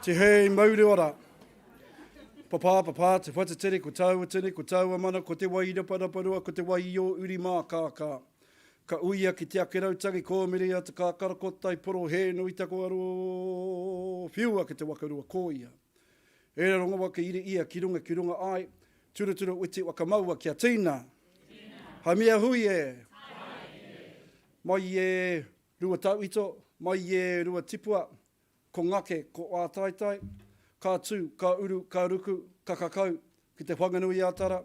Te hei mauri ora. Papa, te whatatere, ko taua mana, ko te wai raparua, ko te wai i o uri mā kākā. Ka uia ki te akerautangi, ko miria te kākara ko tai poro, he nui tako aro, whiua ki te wakarua kōia. E ronga waka iri ia, ki runga ai, tūra uti waka maua kia tīna. Hai mea hui e. Mai e rua tauito, mai e rua tipua, ko ngake, ko ātaitai, ka tū, ka uru, ka ruku, ka kakau, ki te whanganui ātara,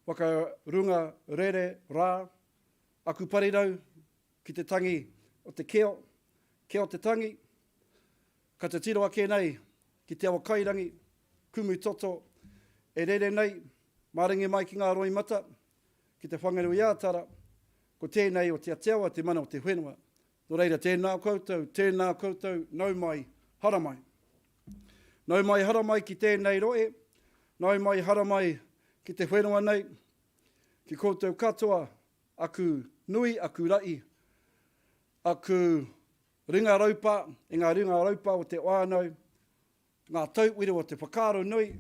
waka runga rere, rā, aku parirau, ki te tangi o te keo te tangi, ka te tiroa ke nei, ki te awa kairangi, kumu toto, e rere nei, maringi mai ki ngā roi mata, ki te whanganui ātara, ko tēnei o te Aotearoa, te mana o te whenua. Nō reira, tēnā koutou, nau mai, hara mai. Nau mai hara mai ki tēnei roe, nau mai hara mai ki te whenua nei, ki koutou katoa, aku nui, aku rai, aku ringa raupa, e ngā ringa raupa o te wānau, ngā tauwhiro o te whakaro nui,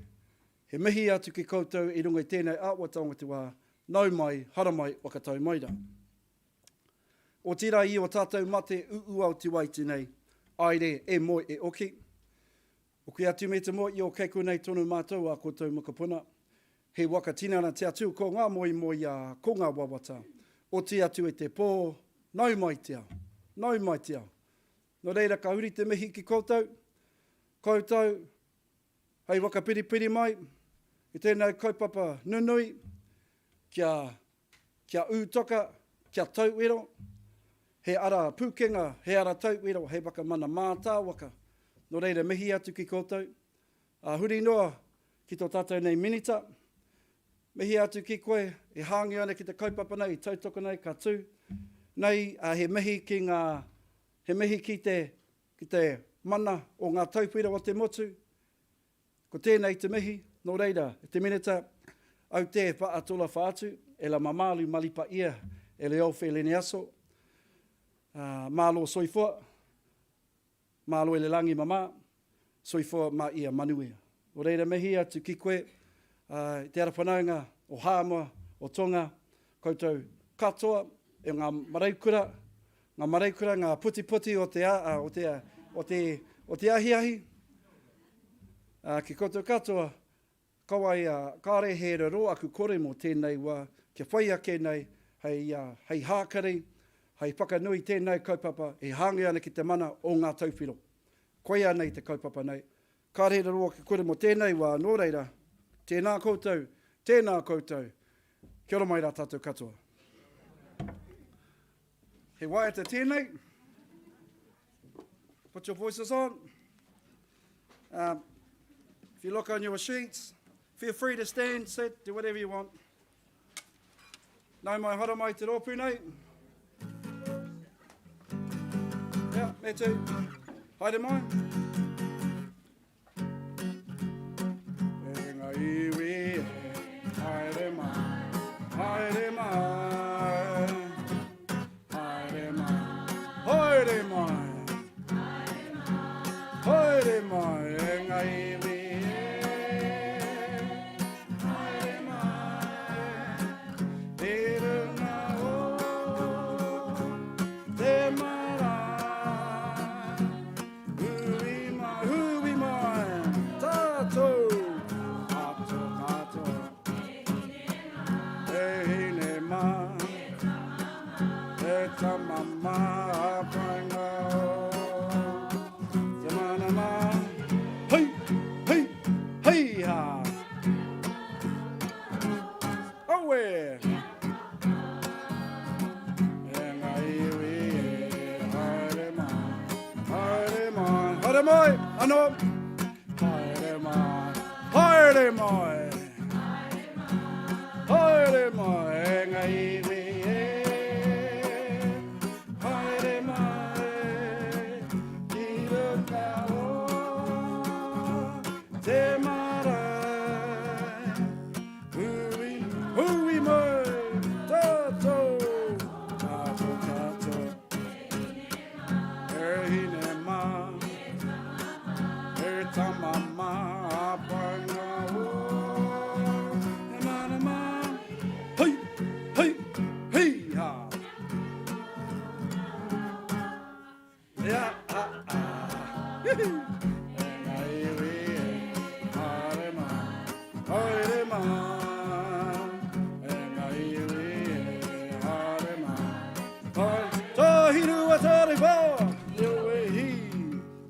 he mihi atu ki koutou i runga i tēnei awa taonga te wā, nau mai, hara mai, wakatau maira. O tira i o tātou mate au te waiti nei, aere e moi e oki. O ki atu me te moi i o keiku nei tonu mātou a koutou makapuna. He waka tinana te atu ko ngā moi a ko ngā wawata. O te atu e te pō, nau mai te ao. Nō reira ka huri te mihi ki koutou, hei waka piripiri mai, i tēnei kaupapa nunui, kia Utoka, kia Tauwhiro, he ara pūkenga, he ara Tauwhiro, he waka mana mātā waka. Nō reira mihi atu ki koutou. Huri noa ki tō tātou nei minita. Mihi atu ki koe, e hāngi ana ki te kaupapa nei, tautoko nei, ka tū. Nei, he mihi ki te mana o ngā Tauwhiro o te motu. Ko tēnei te mihi, nō reira, te minita, au te whaatola whaatu, e la mamalu malipa ia, e le ofe le neaso, mālo soifua, mālo e le langi mama, soifua ma ia manuia. O reira mihi atu ki koe, te ara whanaunga o Hāmoa, o Tonga, koutou katoa, e ngā maraikura, ngā puti o te ahiahi, ki koutou katoa, kawai kāre he raro aku kore mō tēnei wā, kia whai ake nei, hei hākari, hei whakanui tēnei kaupapa, e hāngi ana ki te mana o ngā tauwhiro. Koe anei te kaupapa nei. Kāre he raro aku kore mō tēnei wā, nō reira, tēnā koutou, kia ora mai rā tātou katoa. He waiata tēnei. Put your voices on. If you look on your sheets, feel free to stand, sit, do whatever you want. Nau mai hara mai te rōpū nei. Yeah, me too. Haere mai. E ngā iwi e, haere mai, haere mai, haere mai, haere mai, haere mai, e ngā iwi. Ano, haere mai, haere mai, haere mai, e ngā iwi e, haere mai, ki runga o te marae, hui mai, tātou, e hine mai.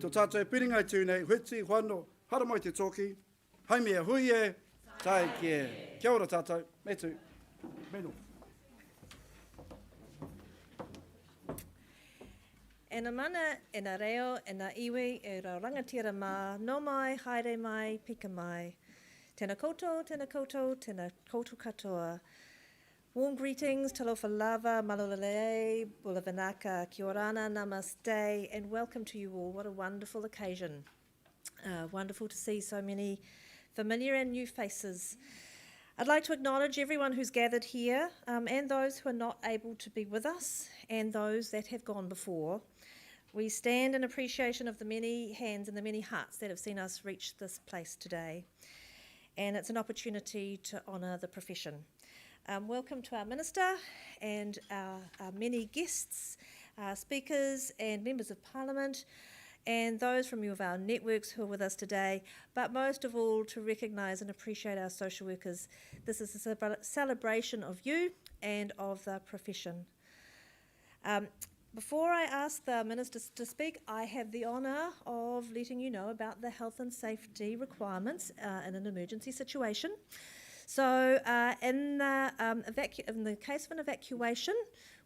tō tātou e piringai tūnei, huiti, whano, hara mai te toki, haimea hui e, tai kia. Kia ora tātou, me tū, meno. E na mana, e na reo, e na iwi, e rau rangatira mā, no mai, haere mai, pika mai. Tēnā koutou, tēnā koutou, tēnā koutou katoa. Warm greetings, talofa lava, malolele, bula vinaka, kia orana, namaste, and welcome to you all. What a wonderful occasion. Wonderful to see so many familiar and new faces. I'd like to acknowledge everyone who's gathered here, and those who are not able to be with us, and those that have gone before. We stand in appreciation of the many hands and the many hearts that have seen us reach this place today. And it's an opportunity to honour the profession. Welcome to our Minister and our many guests, speakers and members of Parliament, and those from you of our networks who are with us today, but most of all to recognise and appreciate our social workers. This is a celebration of you and of the profession. Before I ask the Minister to speak, I have the honour of letting you know about the health and safety requirements in an emergency situation. So in the case of an evacuation,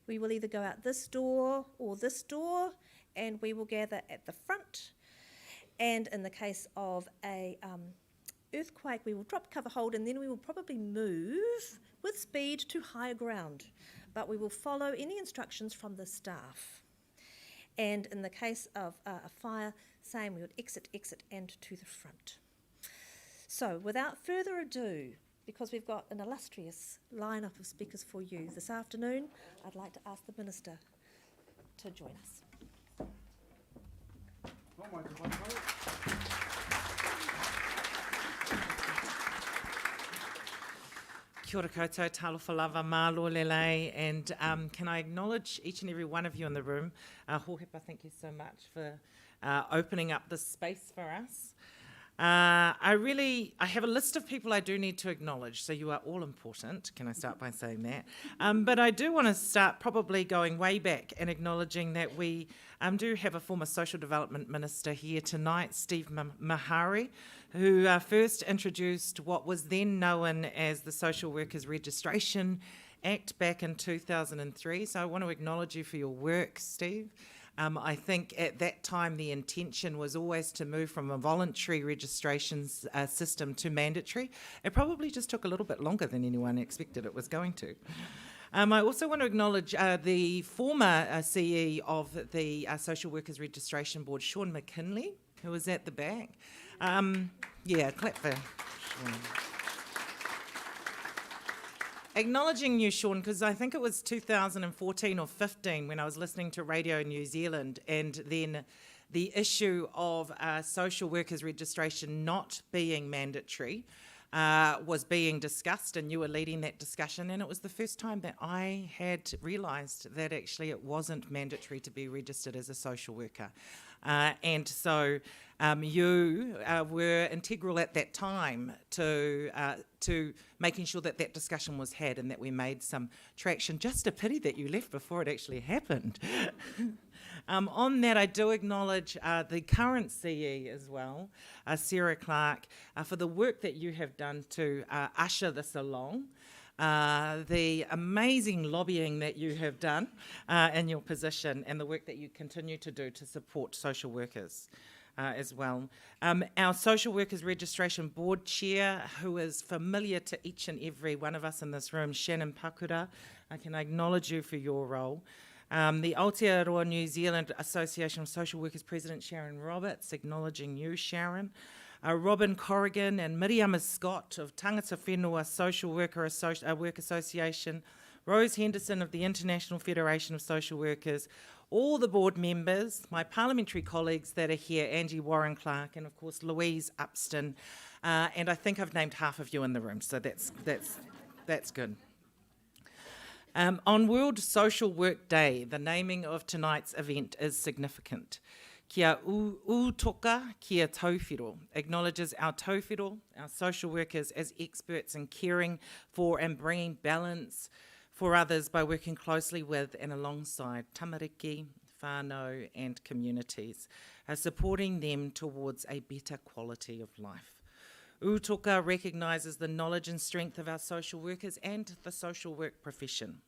we will either go out this door or this door, and we will gather at the front. And in the case of a earthquake, we will drop, cover, hold, and then we will probably move with speed to higher ground. But we will follow any instructions from the staff. And in the case of a fire, same, we would exit, and to the front. So without further ado, because we've got an illustrious lineup of speakers for you this afternoon, I'd like to ask the Minister to join us. Kia ora koutou, talofa lava, mālo lelei, and can I acknowledge each and every one of you in the room. Hohepa, thank you so much for opening up this space for us. I have a list of people I do need to acknowledge, so you are all important. Can I start by saying that? But I do want to start probably going way back and acknowledging that we do have a former social development minister here tonight, Steve Mahari, who first introduced what was then known as the Social Workers Registration Act back in 2003. So I want to acknowledge you for your work, Steve. I think at that time the intention was always to move from a voluntary registration system to mandatory. It probably just took a little bit longer than anyone expected it was going to. I also want to acknowledge the former CE of the Social Workers Registration Board, Sean McKinley, who was at the back. Yeah, clap for Sean. Acknowledging you, Sean, because I think it was 2014 or 15 when I was listening to Radio New Zealand, and then the issue of social workers registration not being mandatory was being discussed, and you were leading that discussion, and it was the first time that I had realised that actually it wasn't mandatory to be registered as a social worker. And so you were integral at that time to making sure that that discussion was had and that we made some traction. Just a pity that you left before it actually happened. On that, I do acknowledge the current CE as well, Sarah Clark, for the work that you have done to usher this along. The amazing lobbying that you have done in your position, and the work that you continue to do to support social workers as well. Our Social Workers Registration Board Chair, who is familiar to each and every one of us in this room, Shannon Pakura, I can acknowledge you for your role. The Aotearoa New Zealand Association of Social Workers President Sharon Roberts, acknowledging you, Sharon. Robin Corrigan and Miriam Scott of Tangata Whenua Social Work Association, Rose Henderson of the International Federation of Social Workers, all the board members, my parliamentary colleagues that are here, Angie Warren-Clark, and of course Louise Upston, and I think I've named half of you in the room, so that's good. On World Social Work Day, the naming of tonight's event is significant. Kia Utoka, kia Tauwhiro, acknowledges our tauwhiro, our social workers, as experts in caring for and bringing balance for others by working closely with and alongside tamariki, whānau and communities, supporting them towards a better quality of life. Utoka recognises the knowledge and strength of our social workers and the social work profession.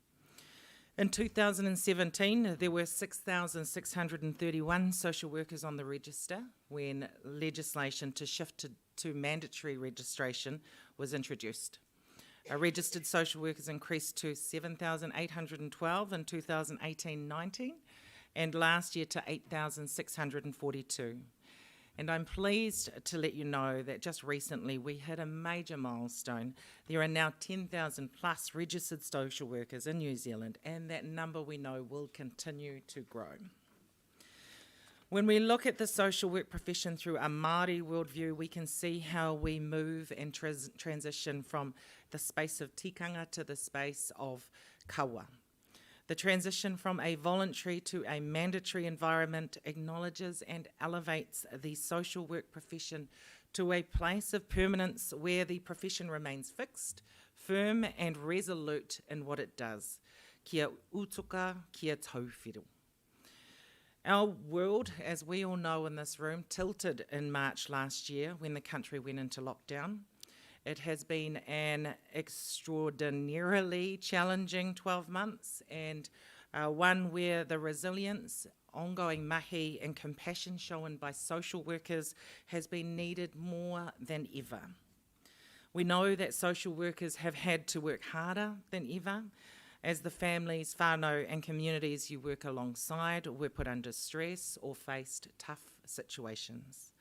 In 2017, there were 6,631 social workers on the register when legislation to shift to mandatory registration was introduced. Our registered social workers increased to 7,812 in 2018-19 and last year to 8,642. And I'm pleased to let you know that just recently we hit a major milestone. There are now 10,000 plus registered social workers in New Zealand, and that number we know will continue to grow. When we look at the social work profession through a Māori worldview, we can see how we move and transition from the space of tikanga to the space of kawa. The transition from a voluntary to a mandatory environment acknowledges and elevates the social work profession to a place of permanence where the profession remains fixed, firm and resolute in what it does. Kia utoka, kia tauwhiro. Our world, as we all know in this room, tilted in March last year when the country went into lockdown. It has been an extraordinarily challenging 12 months and one where the resilience, ongoing mahi and compassion shown by social workers has been needed more than ever. We know that social workers have had to work harder than ever as the families, whānau and communities you work alongside were put under stress or faced tough situations.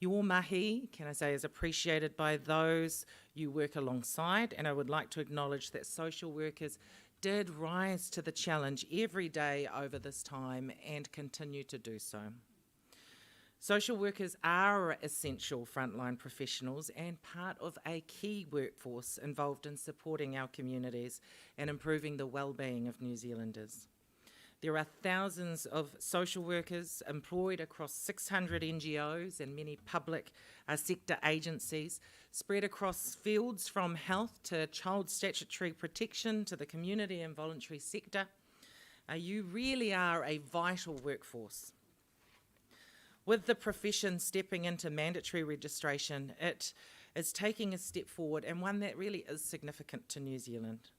Your mahi, can I say, is appreciated by those you work alongside, and I would like to acknowledge that social workers did rise to the challenge every day over this time and continue to do so. Social workers are essential frontline professionals and part of a key workforce involved in supporting our communities and improving the well-being of New Zealanders. There are thousands of social workers employed across 600 NGOs and many public sector agencies, spread across fields from health to child statutory protection to the community and voluntary sector. You really are a vital workforce. With the profession stepping into mandatory registration, it is taking a step forward and one that really is significant to New Zealand.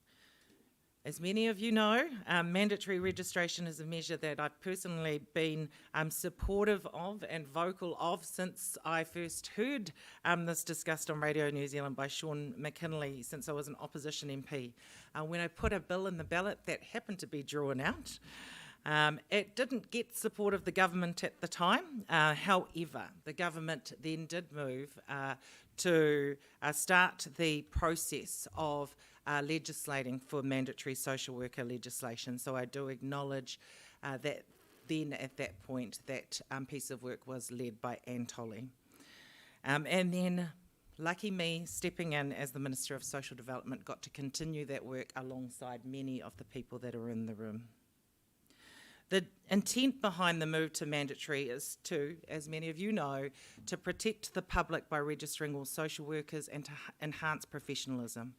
As many of you know, mandatory registration is a measure that I've personally been supportive of and vocal of since I first heard this discussed on Radio New Zealand by Sean McKinley since I was an opposition MP. When I put a bill in the ballot that happened to be drawn out, it didn't get support of the government at the time. However, the government then did move to start the process of legislating for mandatory social worker legislation. So I do acknowledge that then at that point that piece of work was led by Anne Tolley. And then, lucky me, stepping in as the Minister of Social Development, got to continue that work alongside many of the people that are in the room. The intent behind the move to mandatory is to, as many of you know, to protect the public by registering all social workers and to enhance professionalism.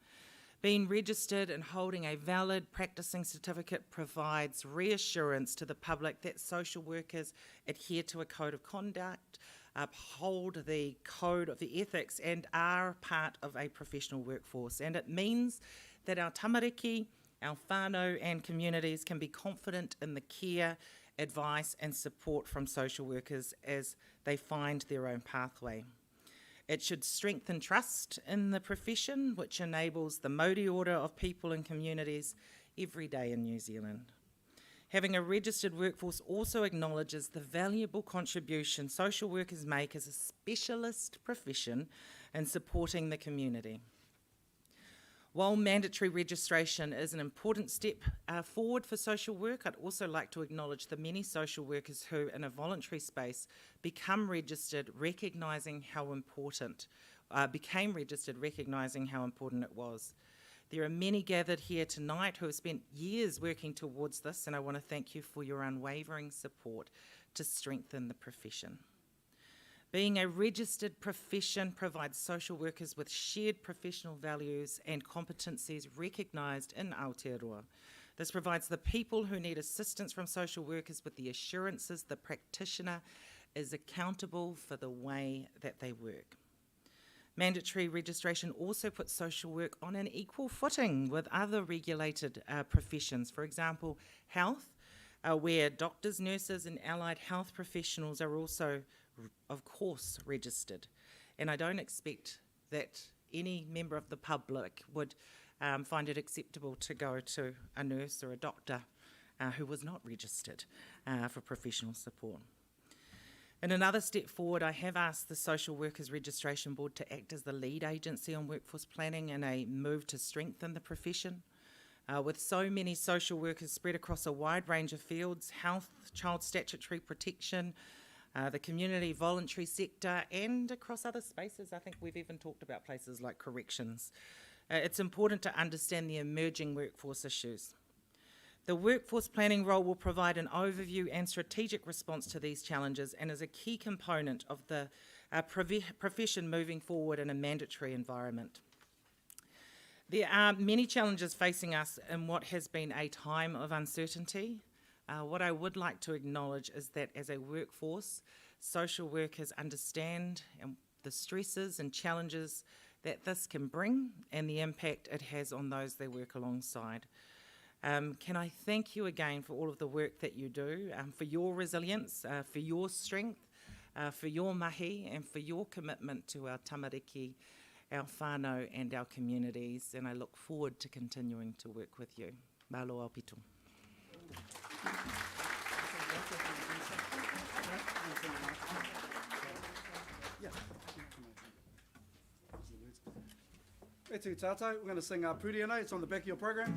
Being registered and holding a valid practicing certificate provides reassurance to the public that social workers adhere to a code of conduct, uphold the code of the ethics and are part of a professional workforce. And it means that our tamariki, our whānau and communities can be confident in the care, advice and support from social workers as they find their own pathway. It should strengthen trust in the profession, which enables the mauri order of people and communities every day in New Zealand. Having a registered workforce also acknowledges the valuable contribution social workers make as a specialist profession in supporting the community. While mandatory registration is an important step forward for social work, I'd also like to acknowledge the many social workers who, in a voluntary space, became registered recognising how important it was. There are many gathered here tonight who have spent years working towards this, and I want to thank you for your unwavering support to strengthen the profession. Being a registered profession provides social workers with shared professional values and competencies recognised in Aotearoa. This provides the people who need assistance from social workers with the assurances the practitioner is accountable for the way that they work. Mandatory registration also puts social work on an equal footing with other regulated professions. For example, health, where doctors, nurses and allied health professionals are also, of course, registered. And I don't expect that any member of the public would find it acceptable to go to a nurse or a doctor who was not registered for professional support. In another step forward, I have asked the Social Workers Registration Board to act as the lead agency on workforce planning in a move to strengthen the profession. With so many social workers spread across a wide range of fields, health, child statutory protection, the community voluntary sector, and across other spaces. I think we've even talked about places like corrections. It's important to understand the emerging workforce issues. The workforce planning role will provide an overview and strategic response to these challenges and is a key component of the profession moving forward in a mandatory environment. There are many challenges facing us in what has been a time of uncertainty. What I would like to acknowledge is that as a workforce, social workers understand the stresses and challenges that this can bring and the impact it has on those they work alongside. Can I thank you again for all of the work that you do, for your resilience, for your strength, for your mahi, and for your commitment to our tamariki, our whānau and our communities, and I look forward to continuing to work with you. Malo au pitu. E tū tātou, we're going to sing Pūriana, it's on the back of your program.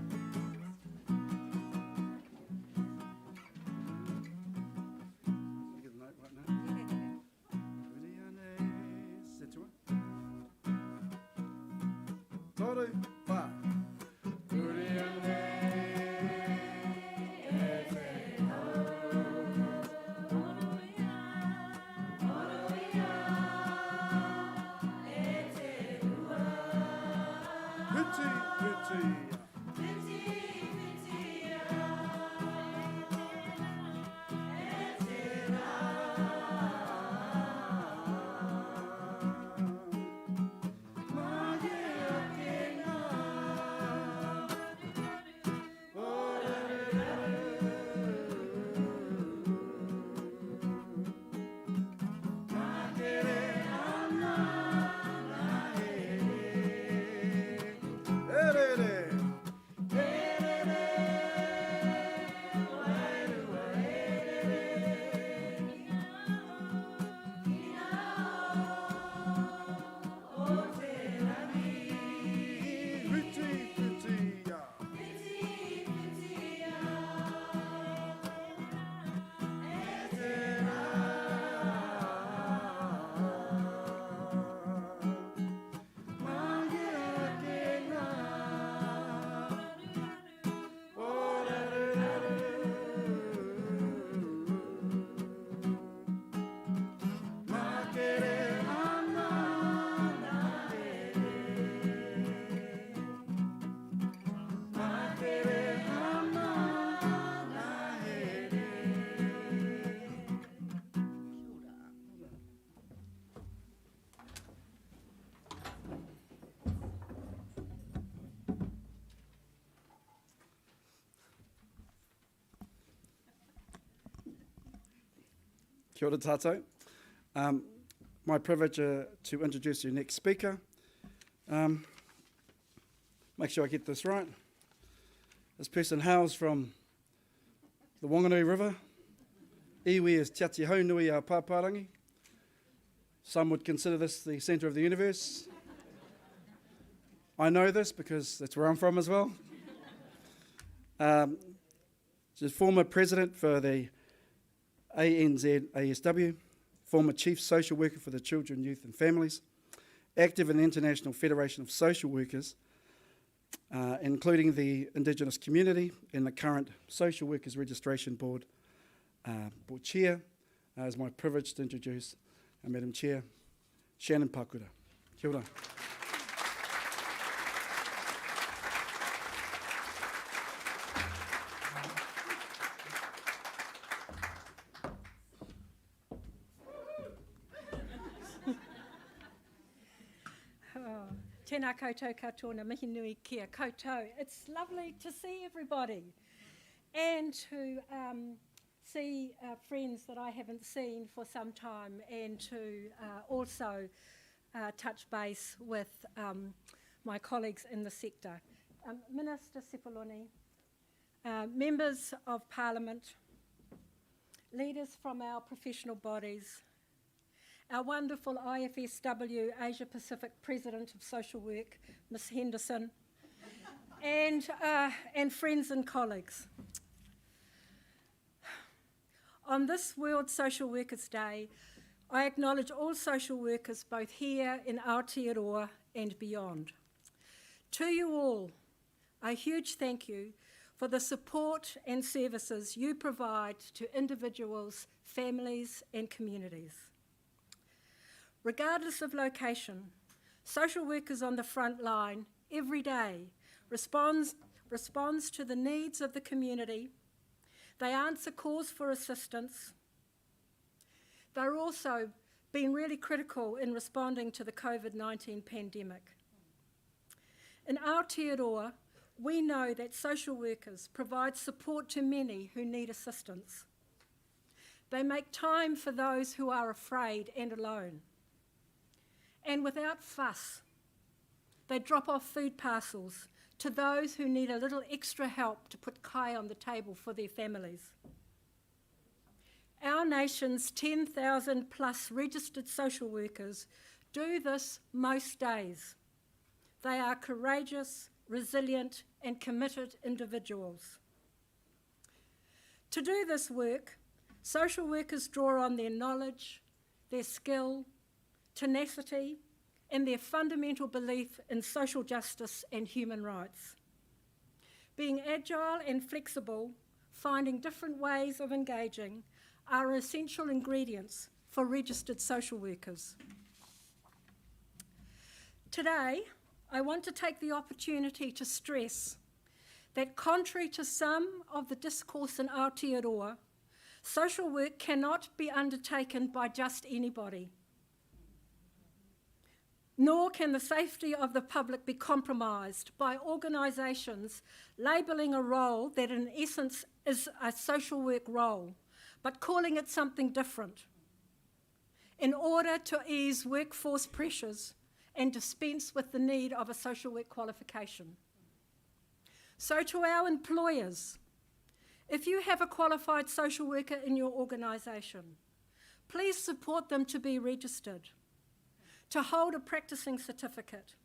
Kia ora tātou. My privilege to introduce your next speaker. Make sure I get this right. This person hails from the Wanganui River. Iwi is Te Ati Haunui a Pāpārangi. Some would consider this the centre of the universe. I know this because that's where I'm from as well. She's former president for the ANZASW, former chief social worker for the Children, Youth and Families, active in the International Federation of Social Workers, including the Indigenous community and the current Social Workers Registration Board board chair. It's my privilege to introduce Madam Chair, Shannon Pakura. Kia ora. Tēnā koutou katoa, mihi nui kia koutou. It's lovely to see everybody and to see friends that I haven't seen for some time, and to also touch base with my colleagues in the sector. Minister Sepuloni, members of Parliament, leaders from our professional bodies, our wonderful IFSW Asia Pacific President of Social Work, Ms Henderson, and friends and colleagues. On this World Social Workers' Day, I acknowledge all social workers both here in Aotearoa and beyond. To you all, a huge thank you for the support and services you provide to individuals, families and communities. Regardless of location, social workers on the front line every day responds to the needs of the community. They answer calls for assistance. They're also been really critical in responding to the COVID-19 pandemic. In Aotearoa, we know that social workers provide support to many who need assistance. They make time for those who are afraid and alone. And without fuss, they drop off food parcels to those who need a little extra help to put kai on the table for their families. Our nation's 10,000 plus registered social workers do this most days. They are courageous, resilient and committed individuals. To do this work, social workers draw on their knowledge, their skill, tenacity and their fundamental belief in social justice and human rights. Being agile and flexible, finding different ways of engaging are essential ingredients for registered social workers. Today, I want to take the opportunity to stress that contrary to some of the discourse in Aotearoa, social work cannot be undertaken by just anybody. Nor can the safety of the public be compromised by organisations labelling a role that in essence is a social work role, but calling it something different, in order to ease workforce pressures and dispense with the need of a social work qualification. So to our employers, if you have a qualified social worker in your organisation, please support them to be registered, to hold a practicing certificate.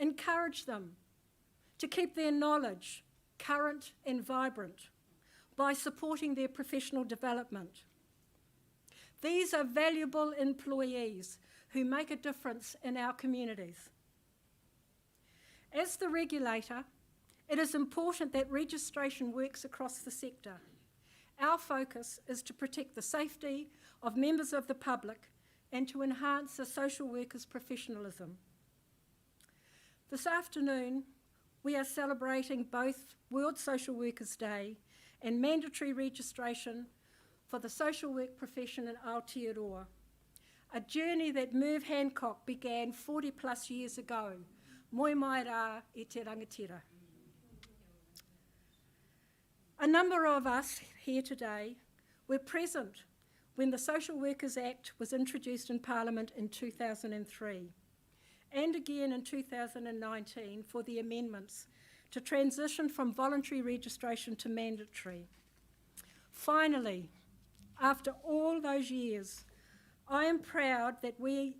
Encourage them to keep their knowledge current and vibrant by supporting their professional development. These are valuable employees who make a difference in our communities. As the regulator, it is important that registration works across the sector. Our focus is to protect the safety of members of the public and to enhance a social worker's professionalism. This afternoon, we are celebrating both World Social Workers' Day and mandatory registration for the social work profession in Aotearoa, a journey that Merv Hancock began 40 plus years ago. Moi mai rā e te rangatira. A number of us here today were present when the Social Workers Act was introduced in Parliament in 2003, and again in 2019 for the amendments to transition from voluntary registration to mandatory. Finally, after all those years, I am proud that we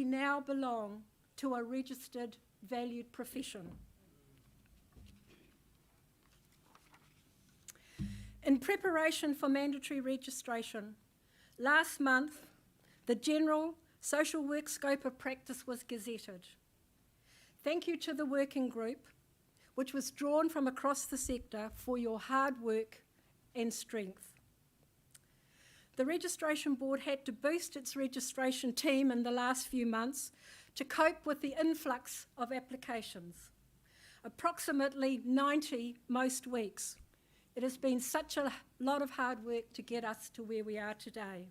now belong to a registered, valued profession. In preparation for mandatory registration, last month, the General Social Work Scope of Practice was gazetted. Thank you to the working group, which was drawn from across the sector, for your hard work and strength. The Registration Board had to boost its registration team in the last few months to cope with the influx of applications, approximately 90 most weeks. It has been such a lot of hard work to get us to where we are today.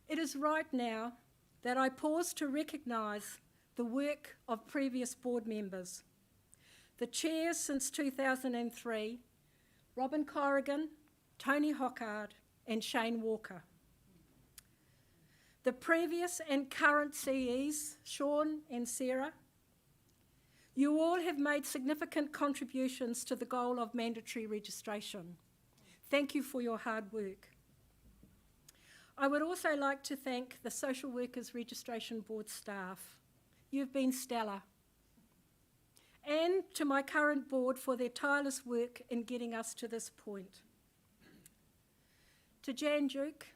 It is right now that I pause to recognise the work of previous board members. The chairs since 2003, Robin Corrigan, Tony Hockard and Shane Walker. The previous and current CEs, Sean and Sarah, you all have made significant contributions to the goal of mandatory registration. Thank you for your hard work. I would also like to thank the Social Workers Registration Board staff. You've been stellar. And to my current board for their tireless work in getting us to this point. To Jan Duke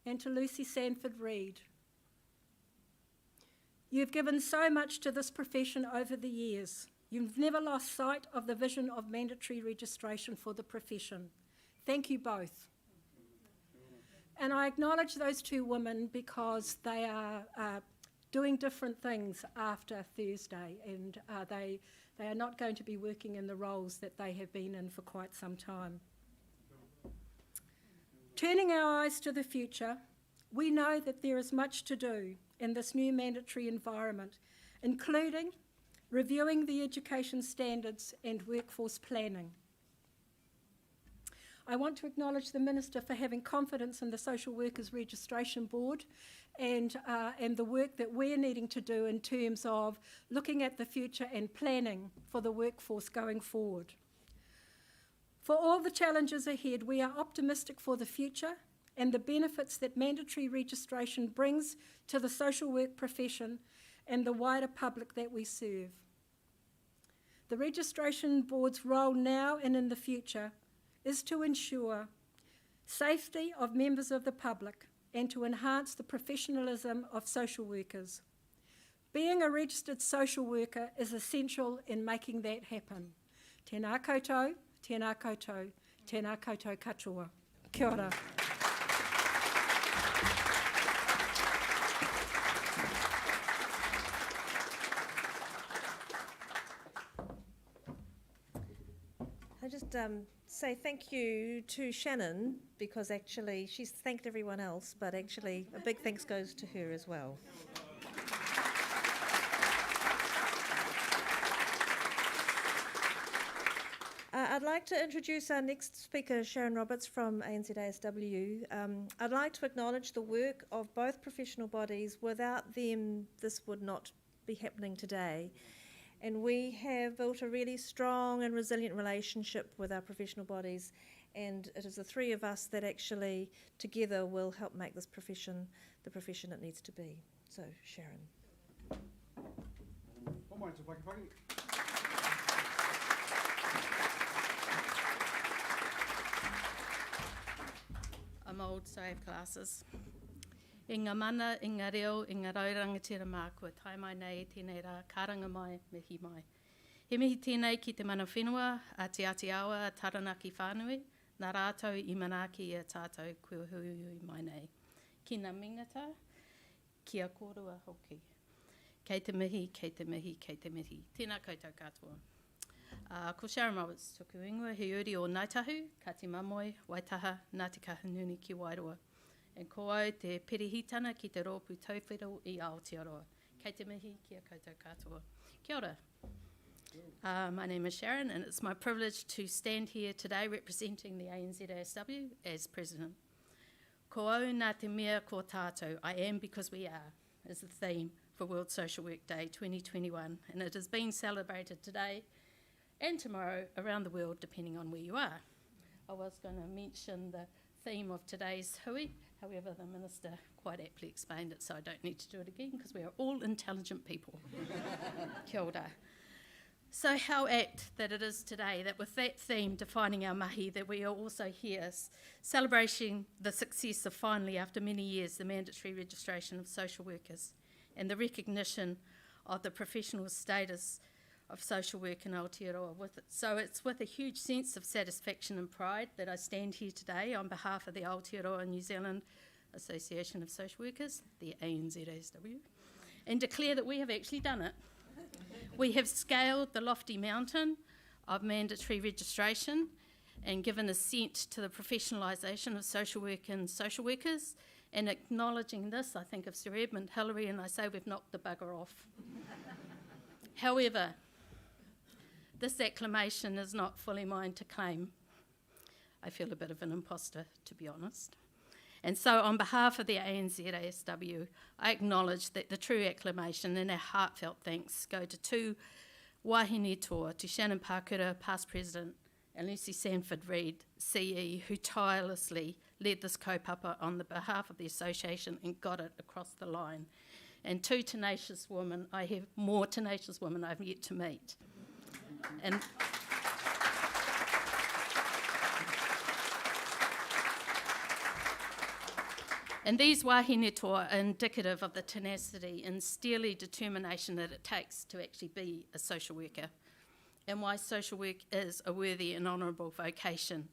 and to Lucy Sanford-Reid. You've given so much to this profession over the years. You've never lost sight of the vision of mandatory registration for the profession. Thank you both. And I acknowledge those two women because they are doing different things after Thursday, and they are not going to be working in the roles that they have been in for quite some time. Turning our eyes to the future, we know that there is much to do in this new mandatory environment, including reviewing the education standards and workforce planning. I want to acknowledge the Minister for having confidence in the Social Workers Registration Board and the work that we're needing to do in terms of looking at the future and planning for the workforce going forward. For all the challenges ahead, we are optimistic for the future and the benefits that mandatory registration brings to the social work profession and the wider public that we serve. The Registration Board's role now and in the future is to ensure safety of members of the public and to enhance the professionalism of social workers. Being a registered social worker is essential in making that happen. Tēnā koutou, tēnā koutou, tēnā koutou katoa. Kia ora. I just say thank you to Shannon, because actually she's thanked everyone else, but actually a big thanks goes to her as well. I'd like to introduce our next speaker, Sharon Roberts from ANZASW. I'd like to acknowledge the work of both professional bodies. Without them, this would not be happening today. And we have built a really strong and resilient relationship with our professional bodies, and it is the three of us that actually together will help make this profession the profession it needs to be. So, Sharon. I'm old, so I have classes. I ngā mana, i ngā reo, i ngā raurangatira mā, kua tai mai nei tēnei rā, karanga mai, mihi mai. He mihi tēnei ki te mana whenua, a te Aotearoa, a taranaki whānui, nā rātou i manaki i a tātou kua hui mai nei. Ki ngā mingata, kia kōrua hoki. Kei te mihi, kei te mihi, kei te mihi. Tēnā koutou katoa. Ko Sharon Roberts tuku ingoa, he uri o Ngaitahu, ka te mamoi, Waitaha, nā te kahununi ki Wairoa. And ko au te perehitana ki te rōpū Tauwhiro i Aotearoa. Kei te mihi, kia koutou katoa. Kia ora. My name is Sharon, and it's my privilege to stand here today representing the ANZASW as President. Ko au nā te mea ko tātou, I am because we are, is the theme for World Social Work Day 2021, and it is being celebrated today and tomorrow around the world, depending on where you are. I was going to mention the theme of today's hui, however the Minister quite aptly explained it, so I don't need to do it again because we are all intelligent people. Kia ora. So how apt that it is today that with that theme defining our mahi, that we are also here celebrating the success of finally, after many years, the mandatory registration of social workers and the recognition of the professional status of social work in Aotearoa with it. So it's with a huge sense of satisfaction and pride that I stand here today on behalf of the Aotearoa New Zealand Association of Social Workers, the ANZASW, and declare that we have actually done it. We have scaled the lofty mountain of mandatory registration and given assent to the professionalisation of social work and social workers, And acknowledging this, I think of Sir Edmund Hillary and I say we've knocked the bugger off. However, this acclamation is not fully mine to claim. I feel a bit of an imposter, to be honest. And so on behalf of the ANZASW, I acknowledge that the true acclamation and our heartfelt thanks go to two wahine toa, to Shannon Pakura, past president, and Lucy Sanford-Reid, CE, who tirelessly led this kaupapa on the behalf of the association and got it across the line. And two tenacious women, I have more tenacious women I've yet to meet. And these wahine toa are indicative of the tenacity and steely determination that it takes to actually be a social worker, and why social work is a worthy and honourable vocation.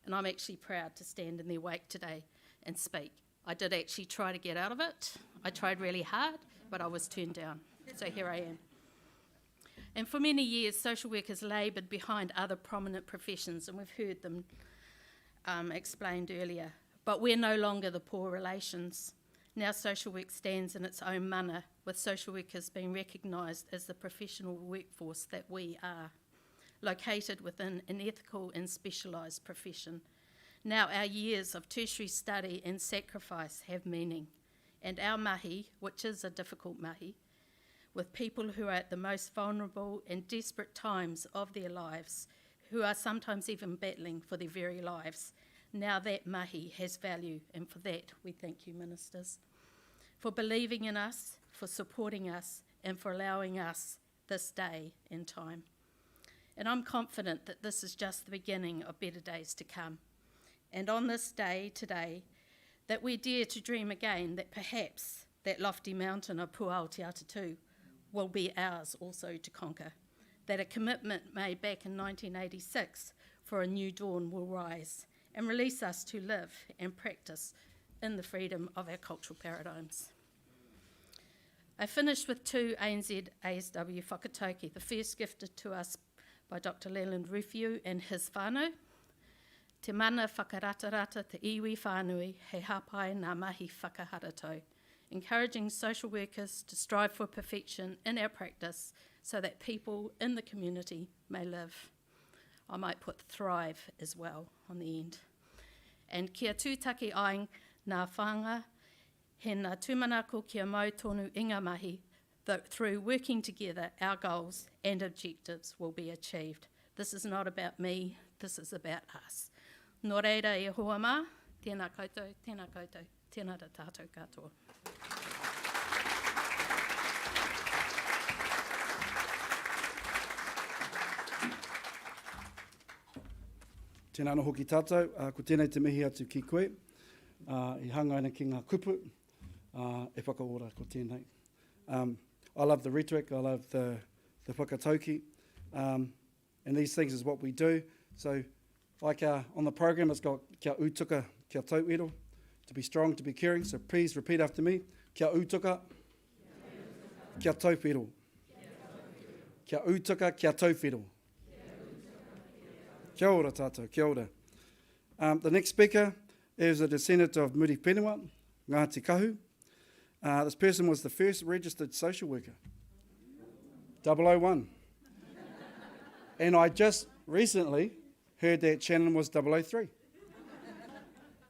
And I'm actually proud to stand in their wake today and speak. I did actually try to get out of it. I tried really hard, but I was turned down. So here I am. And for many years, social work has laboured behind other prominent professions, and we've heard them explained earlier. But we're no longer the poor relations. Now social work stands in its own mana, with social workers being recognised as the professional workforce that we are, located within an ethical and specialised profession. Now our years of tertiary study and sacrifice have meaning, and our mahi, which is a difficult mahi, with people who are at the most vulnerable and desperate times of their lives, who are sometimes even battling for their very lives. Now that mahi has value, and for that we thank you, ministers, for believing in us, for supporting us, and for allowing us this day and time. And I'm confident that this is just the beginning of better days to come. And on this day today, that we dare to dream again that perhaps that lofty mountain of Aotearoa will be ours also to conquer, that a commitment made back in 1986 for a new dawn will rise and release us to live and practice in the freedom of our cultural paradigms. I finished with two ANZASW whakatauki, the first gifted to us by Dr. Leland Ruffiu and his whānau. Te mana whakaratarata te iwi whānui he hapai ngā mahi whakaharatau, encouraging social workers to strive for perfection in our practice so that people in the community may live. I might put thrive as well on the end. And kia tūtaki ai ngā whanga, he ngā tūmanako kia mau tonu inga mahi, that through working together our goals and objectives will be achieved. This is not about me, this is about us. Nō reira e hoa mā, tēnā koutou, tēnā ra tātou katoa. Tēnā no hoki tātou, ko tēnei te mihi atu ki koe, I hangaina ki ngā kupu, e whakaora ko tēnei. I love the rhetoric, I love the whakatauki, and these things is what we do. So, like on the program, it's got kia Utoka, kia Tauwhiro, to be strong, to be caring. So please repeat after me. Kia Utoka, kia Tauwhiro. Kia Utoka, kia Tauwhiro. Kia ora tātou, kia ora. The next speaker is a descendant of Muripaniwa, Ngāti Kahu. This person was the first registered social worker, 001. And I just recently heard that Shannon was 003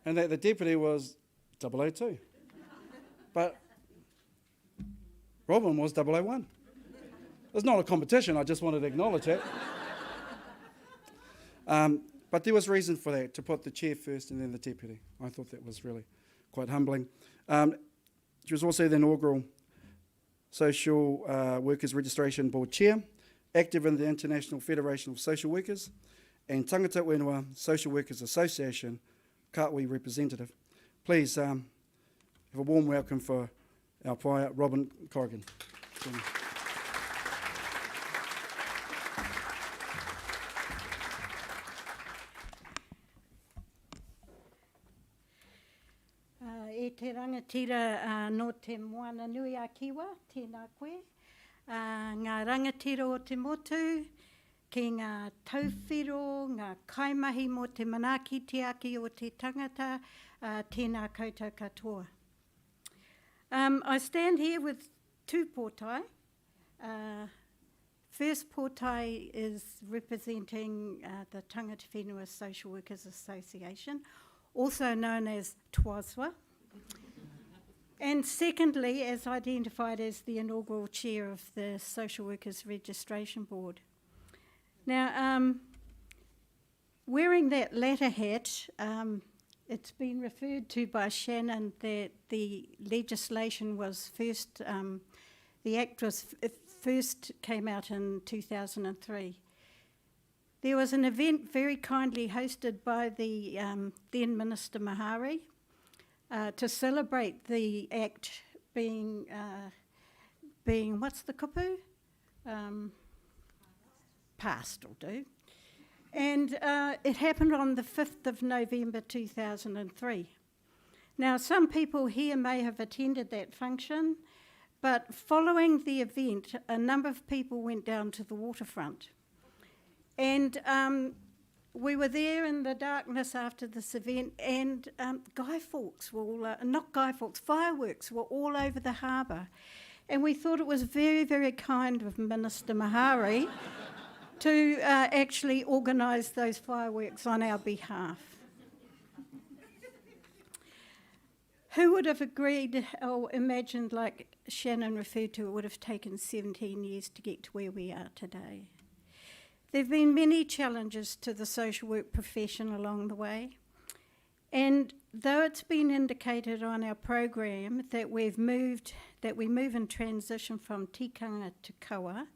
and that the deputy was 002. But Robin was 001. It's not a competition, I just wanted to acknowledge that. But there was reason for that, to put the chair first and then the deputy. I thought that was really quite humbling. She was also the inaugural Social Workers Registration Board Chair, active in the International Federation of Social Workers, and Tangata Whenua Social Workers Association, Kāui representative. Please have a warm welcome for our paia, Robin Corrigan. E te rangatira no te moana nui a kiwa, tēnā koe. Ngā rangatira o te motu, ki ngā tauwhiro, ngā kaimahi mo te manaki te aki o te tangata, tēnā koutou katoa. I stand here with two pōtai. First pōtai is representing the Tangata Whenua Social Workers Association, also known as TWSWA. And secondly, as identified as the inaugural chair of the Social Workers Registration Board. Now, wearing that latter hat, it's been referred to by Shannon that the legislation was first, the Act was first came out in 2003. There was an event very kindly hosted by the then Minister Mahari to celebrate the Act being what's the kupu? Passed will do. And it happened on the 5th of November 2003. Now, some people here may have attended that function, but following the event, a number of people went down to the waterfront. And we were there in the darkness after this event, and fireworks were all over the harbour. And we thought it was very, very kind of Minister Mahari to actually organise those fireworks on our behalf. Who would have agreed or imagined, like Shannon referred to, it would have taken 17 years to get to where we are today? There have been many challenges to the social work profession along the way, and though it's been indicated on our program that we move in transition from tikanga to kaua,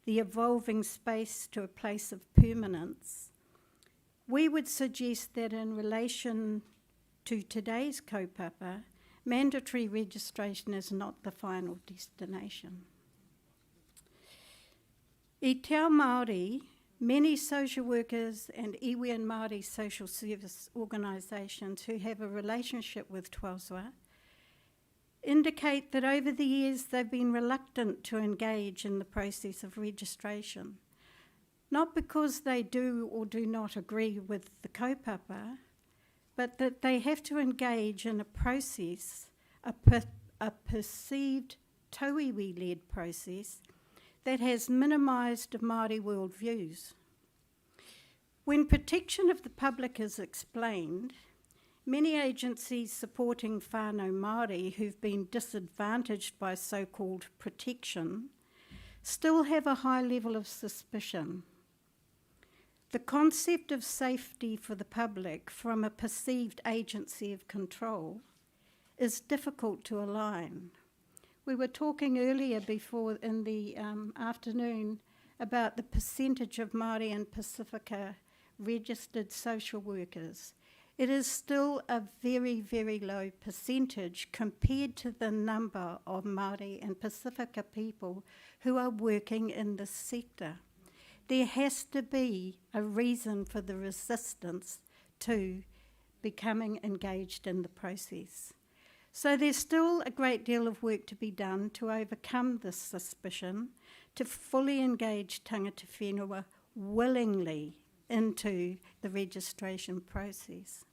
the evolving space to a place of permanence, we would suggest that in relation to today's kaupapa, mandatory registration is not the final destination. I te ao Māori, many social workers and iwi and Māori social service organisations who have a relationship with TWSWA indicate that over the years they've been reluctant to engage in the process of registration, not because they do or do not agree with the kaupapa, but that they have to engage in a process, a perceived tauiwi-led process that has minimised Māori worldviews. When protection of the public is explained, many agencies supporting whānau Māori who've been disadvantaged by so-called protection still have a high level of suspicion. The concept of safety for the public from a perceived agency of control is difficult to align. We were talking earlier before in the afternoon about the percentage of Māori and Pacifica registered social workers. It is still a very, very low percentage compared to the number of Māori and Pacifica people who are working in this sector. There has to be a reason for the resistance to becoming engaged in the process. So there's still a great deal of work to be done to overcome this suspicion, to fully engage tangata whenua willingly into the registration process.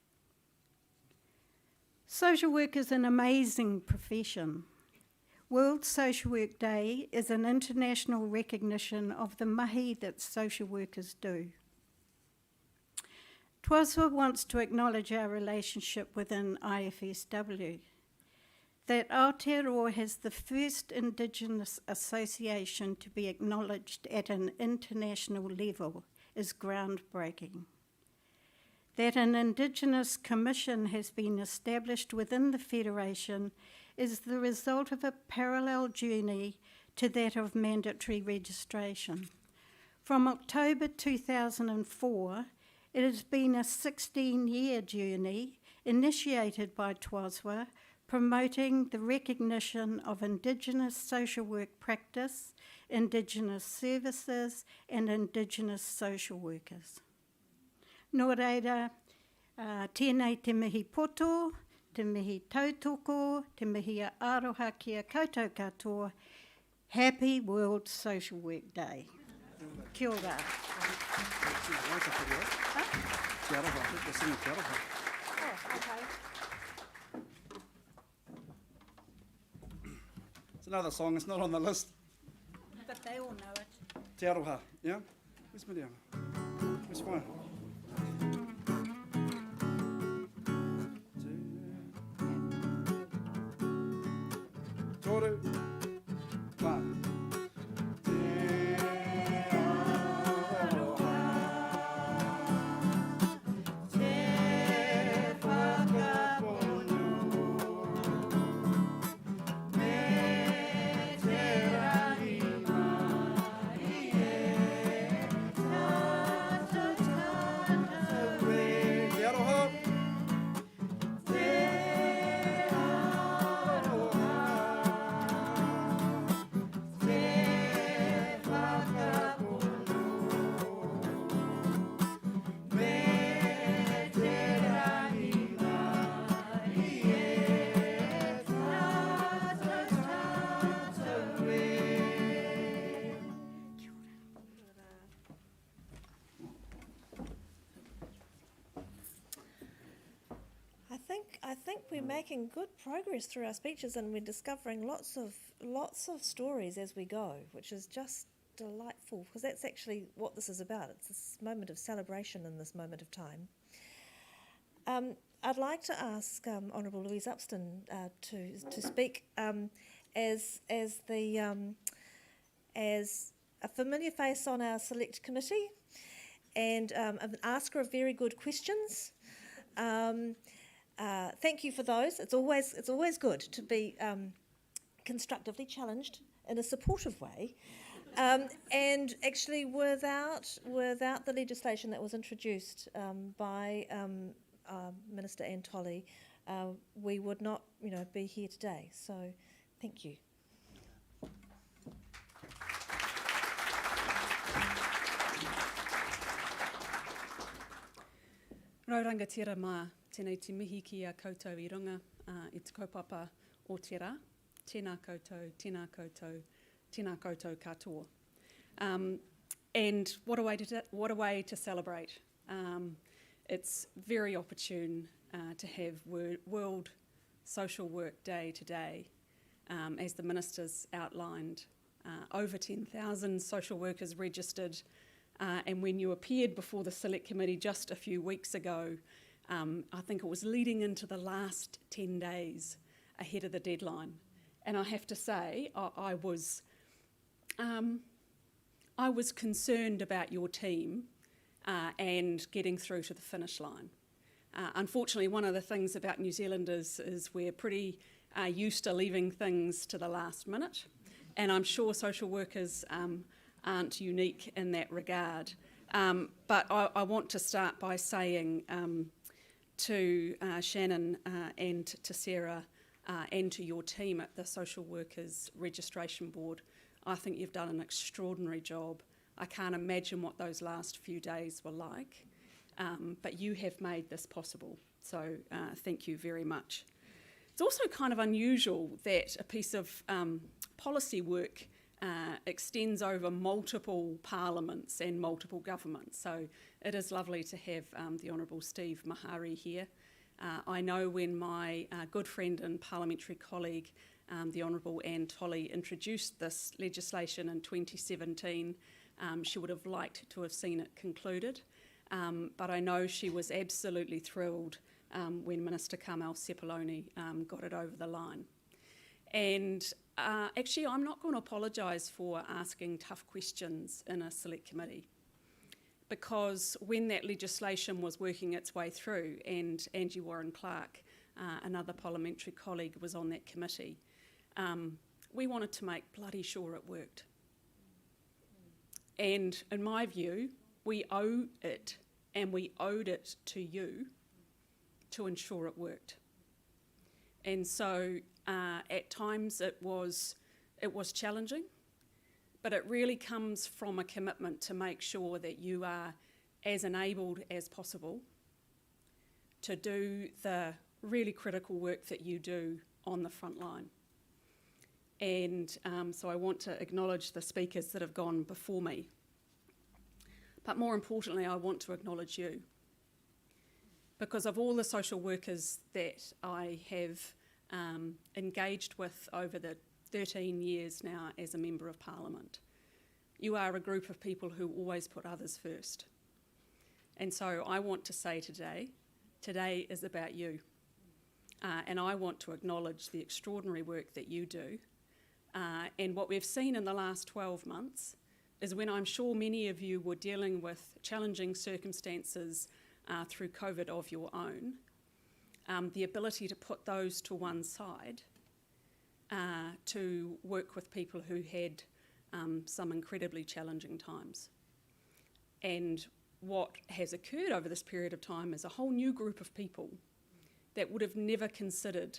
Social work is an amazing profession. World Social Work Day is an international recognition of the mahi that social workers do. TWSWA wants to acknowledge our relationship within IFSW, that Aotearoa has the first Indigenous association to be acknowledged at an international level is groundbreaking. That an Indigenous Commission has been established within the Federation is the result of a parallel journey to that of mandatory registration. From October 2004, it has been a 16-year journey initiated by TWSWA, promoting the recognition of Indigenous social work practice, Indigenous services and Indigenous social workers. Nō reira, tēnei te mihi poto, te mihi tautoko, te mihi aroha kia koutou katoa. Happy World Social Work Day. Kia ora. another song, it's not on the list. But they all know it. Te Aroha, yeah? Where's Miriam? Where's Fire? Toru. One. I think we're making good progress through our speeches, and we're discovering lots of stories as we go, which is just delightful, because that's actually what this is about. It's this moment of celebration in this moment of time. I'd like to ask Honourable Louise Upston to speak as a familiar face on our select committee, and an asker of very good questions. Thank you for those. It's always good to be constructively challenged in a supportive way, and actually without the legislation that was introduced by Minister Anne Tolley, we would not, be here today. So, thank you. Raurangatira mā, tēnei te mihi ki a koutou I runga, I te kaupapa o te rā, tēnā koutou katoa. And what a way to celebrate. It's very opportune to have World Social Work Day today, as the Minister's outlined. Over 10,000 social workers registered, and when you appeared before the Select Committee just a few weeks ago, I think it was leading into the last 10 days ahead of the deadline. And I have to say, I was concerned about your team and getting through to the finish line. Unfortunately, one of the things about New Zealanders is we're pretty used to leaving things to the last minute, and I'm sure social workers aren't unique in that regard. But I want to start by saying to Shannon and to Sarah and to your team at the Social Workers Registration Board, I think you've done an extraordinary job. I can't imagine what those last few days were like, but you have made this possible, so thank you very much. It's also kind of unusual that a piece of policy work extends over multiple parliaments and multiple governments, so it is lovely to have the Honourable Steve Mahari here. I know when my good friend and parliamentary colleague, the Honourable Anne Tolley, introduced this legislation in 2017, she would have liked to have seen it concluded, but I know she was absolutely thrilled when Minister Carmel Sepuloni got it over the line. And actually, I'm not going to apologise for asking tough questions in a select committee, because when that legislation was working its way through, and Angie Warren-Clark, another parliamentary colleague, was on that committee, we wanted to make bloody sure it worked. And in my view, we owe it, and we owed it to you to ensure it worked. And so at times it was challenging, but it really comes from a commitment to make sure that you are as enabled as possible to do the really critical work that you do on the front line. And so I want to acknowledge the speakers that have gone before me. But more importantly, I want to acknowledge you, because of all the social workers that I have engaged with over the 13 years now as a Member of Parliament. You are a group of people who always put others first. And so I want to say today is about you. And I want to acknowledge the extraordinary work that you do. And what we've seen in the last 12 months is when I'm sure many of you were dealing with challenging circumstances through COVID of your own, the ability to put those to one side, to work with people who had some incredibly challenging times. And what has occurred over this period of time is a whole new group of people that would have never considered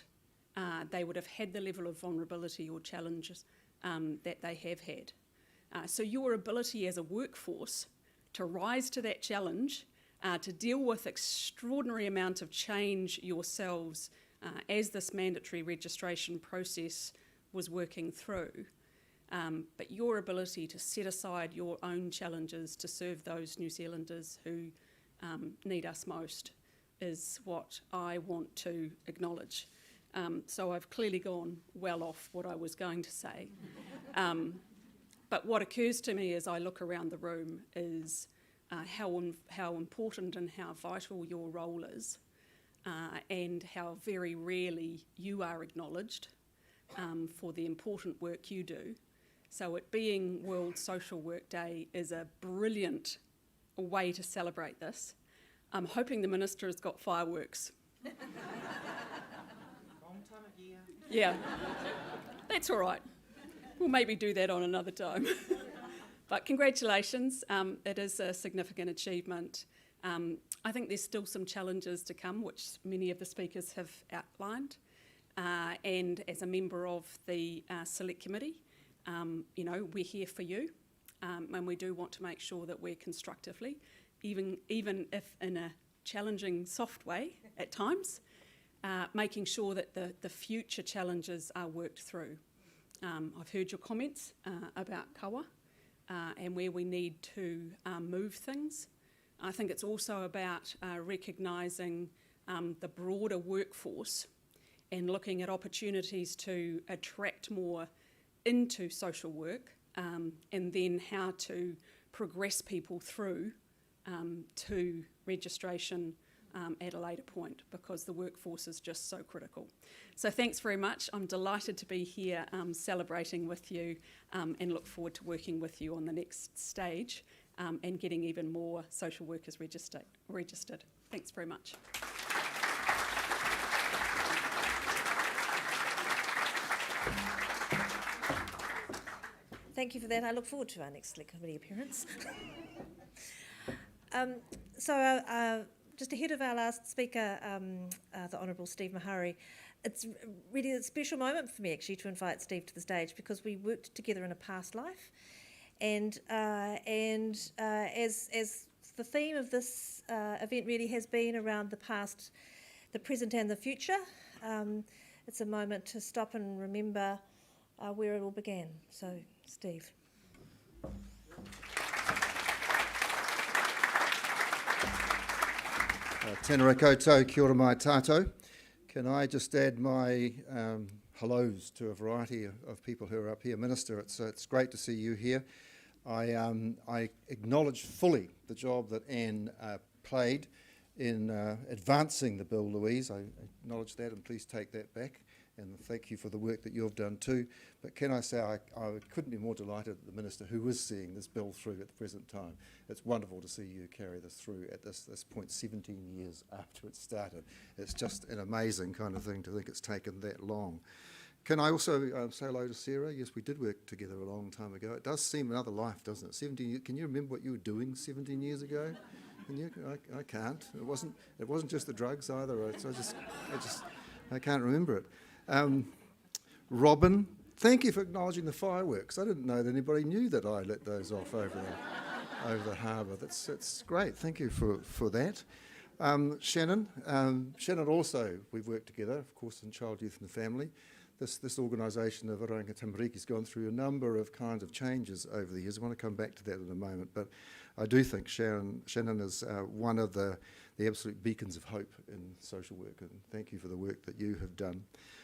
they would have had the level of vulnerability or challenges that they have had. So your ability as a workforce to rise to that challenge, to deal with extraordinary amount of change yourselves as this mandatory registration process was working through, but your ability to set aside your own challenges to serve those New Zealanders who need us most is what I want to acknowledge. So I've clearly gone well off what I was going to say. But what occurs to me as I look around the room is how important and how vital your role is, and how very rarely you are acknowledged for the important work you do. So it being World Social Work Day is a brilliant way to celebrate this. I'm hoping the Minister has got fireworks. Wrong time of year. Yeah, that's all right. We'll maybe do that on another time. But congratulations, it is a significant achievement. I think there's still some challenges to come, which many of the speakers have outlined. And as a member of the Select Committee, we're here for you, and we do want to make sure that we're constructively, even if in a challenging, soft way at times, making sure that the future challenges are worked through. I've heard your comments about kawa and where we need to move things. I think it's also about recognising the broader workforce and looking at opportunities to attract more into social work, and then how to progress people through to registration at a later point, because the workforce is just so critical. So thanks very much. I'm delighted to be here celebrating with you, and look forward to working with you on the next stage and getting even more social workers registered. Thanks very much. Thank you for that. I look forward to our next Select Committee appearance. Just ahead of our last speaker, the Honourable Steve Mahari, it's really a special moment for me actually to invite Steve to the stage, because we worked together in a past life, and as the theme of this event really has been around the past, the present and the future, it's a moment to stop and remember where it all began. So, Steve. Tēnā koutou, kia ora mai tātou. Can I just add my hellos to a variety of people who are up here. Minister, it's great to see you here. I acknowledge fully the job that Anne played in advancing the bill, Louise. I acknowledge that, and please take that back. And thank you for the work that you've done too. But can I say I couldn't be more delighted at the Minister who is seeing this bill through at the present time. It's wonderful to see you carry this through at this point 17 years after it started. It's just an amazing kind of thing to think it's taken that long. Can I also say hello to Sarah? Yes, we did work together a long time ago. It does seem another life, doesn't it? 17 years. Can you remember what you were doing 17 years ago? Can you? I can't. It wasn't just the drugs either. I can't remember it. Robin, thank you for acknowledging the fireworks. I didn't know that anybody knew that I let those off over the harbour. That's great. Thank you for that. Shannon also, we've worked together, of course, in Child, Youth and Family. This organisation of Aotearoa Tamariki has gone through a number of kinds of changes over the years. I want to come back to that in a moment, but I do think Shannon is one of the the absolute beacons of hope in social work, and thank you for the work that you have done.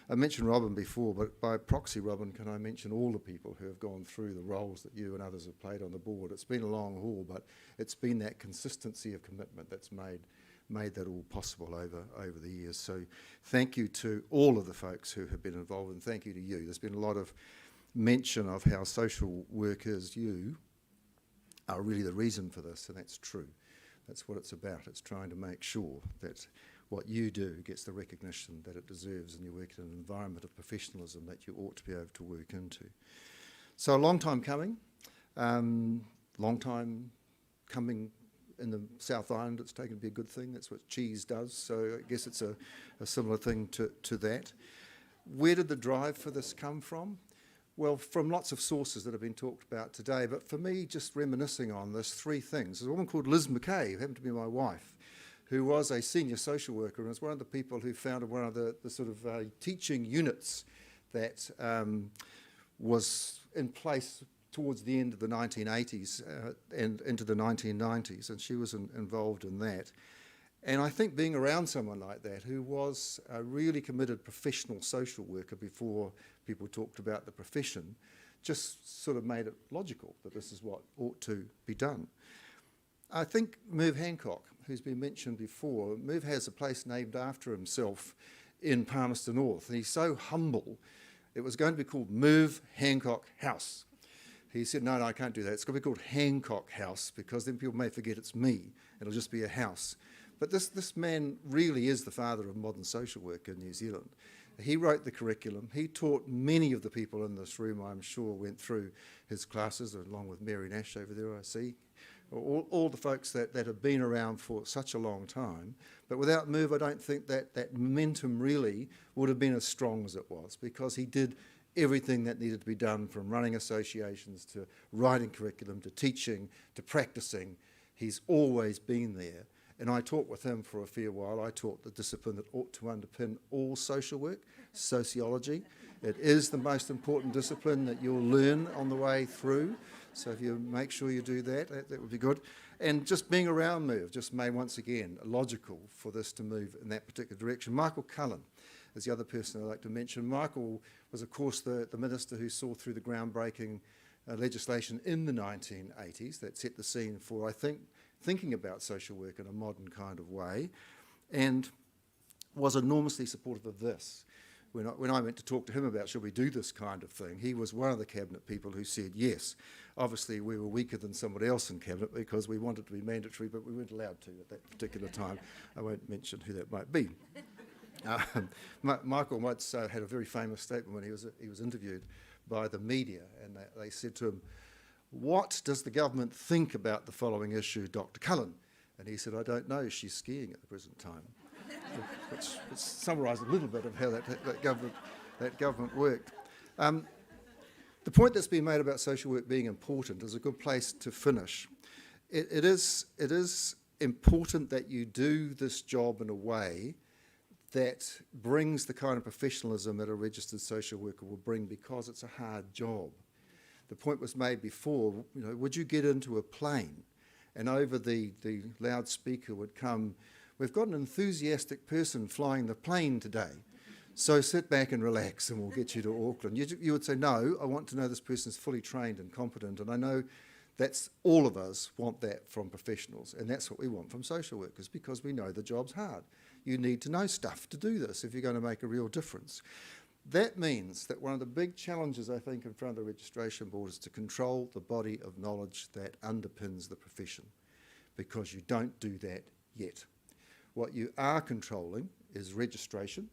I mentioned Robin before, but by proxy, Robin, can I mention all the people who have gone through the roles that you and others have played on the board? It's been a long haul, but it's been that consistency of commitment that's made that all possible over the years. So thank you to all of the folks who have been involved, and thank you to you. There's been a lot of mention of how social workers, you, are really the reason for this, and that's true. That's what it's about. It's trying to make sure that what you do gets the recognition that it deserves, and you work in an environment of professionalism that you ought to be able to work into. So a long time coming in the South Island. It's taken to be a good thing. That's what cheese does. So I guess it's a similar thing to that. Where did the drive for this come from? Well, from lots of sources that have been talked about today, but for me, just reminiscing on this, three things. There's a woman called Liz McKay, who happened to be my wife, who was a senior social worker and was one of the people who founded one of the sort of teaching units that was in place towards the end of the 1980s and into the 1990s, and she was involved in that. And I think being around someone like that, who was a really committed professional social worker before people talked about the profession, just sort of made it logical that this is what ought to be done. I think Merv Hancock, who's been mentioned before, Merv has a place named after himself in Palmerston North, and he's so humble, it was going to be called Merv Hancock House. He said, no, I can't do that. It's going to be called Hancock House, because then people may forget it's me. It'll just be a house. But this man really is the father of modern social work in New Zealand. He wrote the curriculum. He taught many of the people in this room, I'm sure, went through his classes, along with Mary Nash over there, I see. All the folks that have been around for such a long time. But without Merv, I don't think that momentum really would have been as strong as it was, because he did everything that needed to be done, from running associations to writing curriculum to teaching to practicing. He's always been there. And I taught with him for a fair while. I taught the discipline that ought to underpin all social work, sociology. It is the most important discipline that you'll learn on the way through. So if you make sure you do that would be good. And just being around Merv just made, once again, logical for this to move in that particular direction. Michael Cullen is the other person I'd like to mention. Michael was, of course, the minister who saw through the groundbreaking legislation in the 1980s that set the scene for, I think, thinking about social work in a modern kind of way, and was enormously supportive of this. When I went to talk to him about should we do this kind of thing, he was one of the cabinet people who said yes. Obviously we were weaker than somebody else in cabinet because we wanted it to be mandatory, but we weren't allowed to at that particular time. I won't mention who that might be. Michael once had a very famous statement when he was interviewed by the media, and they said to him, "What does the government think about the following issue, Dr. Cullen?" And he said, "I don't know, she's skiing at the present time." Which summarised a little bit of how that government worked. The point that's been made about social work being important is a good place to finish. It is important that you do this job in a way that brings the kind of professionalism that a registered social worker will bring, because it's a hard job. The point was made before, would you get into a plane and over the loudspeaker would come, "We've got an enthusiastic person flying the plane today, so sit back and relax and we'll get you to Auckland." You would say, "No, I want to know this person's fully trained and competent," and I know that's all of us want that from professionals, and that's what we want from social workers, because we know the job's hard. You need to know stuff to do this if you're going to make a real difference. That means that one of the big challenges, I think, in front of the registration board is to control the body of knowledge that underpins the profession, because you don't do that yet. What you are controlling is registration.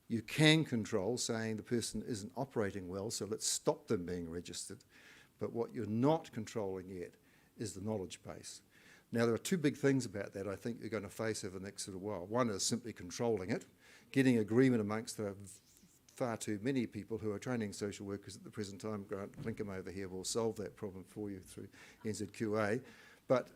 You can control saying the person isn't operating well, so let's stop them being registered. But what you're not controlling yet is the knowledge base. Now, there are two big things about that I think you're going to face over the next little while. One is simply controlling it, getting agreement amongst the far too many people who are training social workers at the present time. Grant Lincoln over here will solve that problem for you through NZQA. But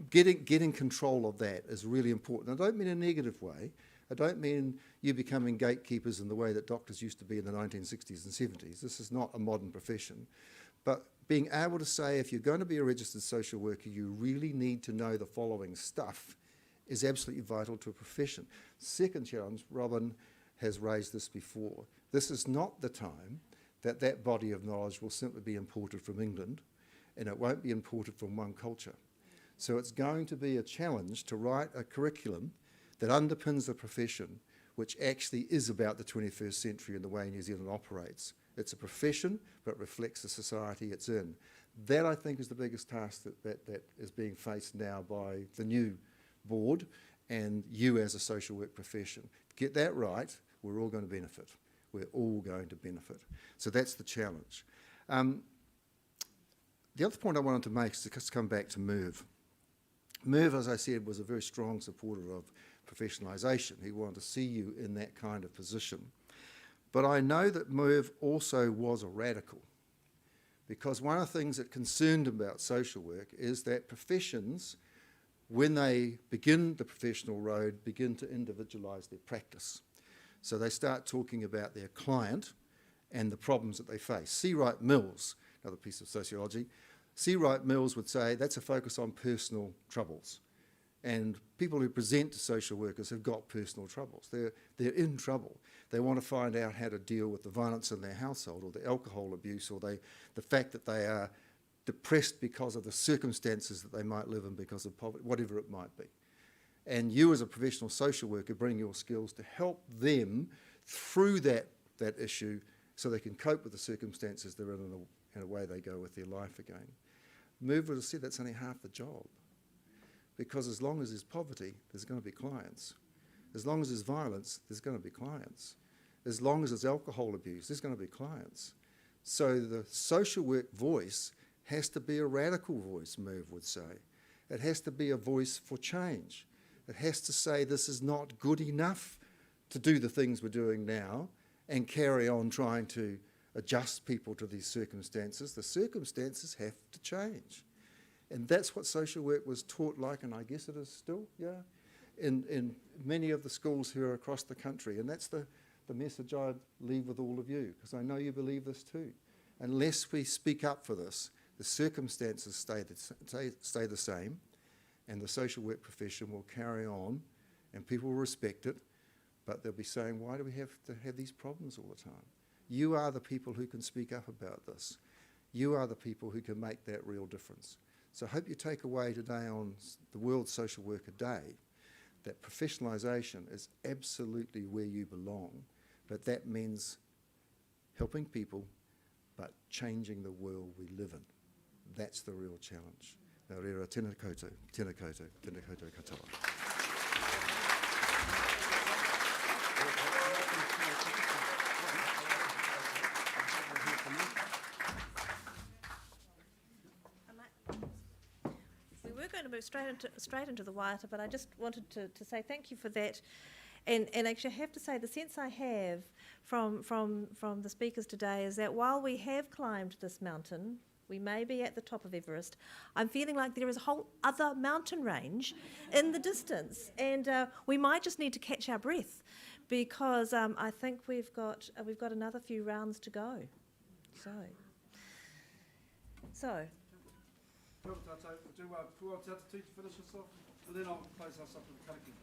getting control of that is really important. I don't mean in a negative way. I don't mean you becoming gatekeepers in the way that doctors used to be in the 1960s and 70s. This is not a modern profession. But being able to say, if you're going to be a registered social worker, you really need to know the following stuff is absolutely vital to a profession. Second challenge, Robin has raised this before. This is not the time that that body of knowledge will simply be imported from England, and it won't be imported from one culture. So it's going to be a challenge to write a curriculum that underpins the profession, which actually is about the 21st century and the way New Zealand operates. It's a profession, but reflects the society it's in. That, I think, is the biggest task that is being faced now by the new board and you as a social work profession. Get that right, we're all going to benefit. We're all going to benefit. So that's the challenge. The other point I wanted to make is to just come back to Merv. Merv, as I said, was a very strong supporter of professionalisation. He wanted to see you in that kind of position. But I know that Merv also was a radical, because one of the things that concerned him about social work is that professions, when they begin the professional road, begin to individualise their practice. So they start talking about their client and the problems that they face. C. Wright Mills, another piece of sociology, C. Wright Mills would say that's a focus on personal troubles. And people who present to social workers have got personal troubles. They're in trouble. They want to find out how to deal with the violence in their household, or the alcohol abuse, or the fact that they are depressed because of the circumstances that they might live in because of poverty, whatever it might be. And you as a professional social worker bring your skills to help them through that issue so they can cope with the circumstances they're in and away they go with their life again. Merv would have said that's only half the job. Because as long as there's poverty, there's going to be clients. As long as there's violence, there's going to be clients. As long as there's alcohol abuse, there's going to be clients. So the social work voice has to be a radical voice, Merv would say. It has to be a voice for change. It has to say this is not good enough to do the things we're doing now and carry on trying to adjust people to these circumstances. The circumstances have to change. And that's what social work was taught like, and I guess it is still, yeah, in many of the schools here across the country. And that's the message I'd leave with all of you, because I know you believe this too. Unless we speak up for this, the circumstances stay the same, and the social work profession will carry on, and people will respect it, but they'll be saying, why do we have to have these problems all the time? You are the people who can speak up about this. You are the people who can make that real difference. So I hope you take away today on the World Social Worker Day that professionalisation is absolutely where you belong, but that means helping people, but changing the world we live in. That's the real challenge. Nā reira, tēnā koutou, tēnā koutou, tēnā koutou katoa. Straight into the waiata, but I just wanted to say thank you for that. And actually I have to say the sense I have from the speakers today is that while we have climbed this mountain, we may be at the top of Everest, I'm feeling like there is a whole other mountain range in the distance, and we might just need to catch our breath, because I think we've got another few rounds to go. So. We'll do Puao Te Ata to finish us off, and then I'll close us up with kariki.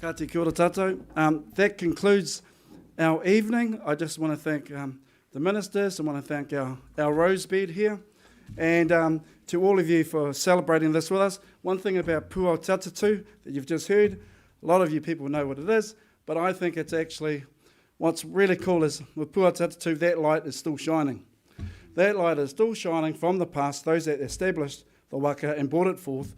Ka te kia ora tātou. That concludes our evening. I just want to thank the ministers. I want to thank our rose bed here. And to all of you for celebrating this with us. One thing about Puao Tatatu that you've just heard, a lot of you people know what it is, but I think it's actually, what's really cool is with Puao Tatatu, that light is still shining. That light is still shining from the past, those that established the waka and brought it forth.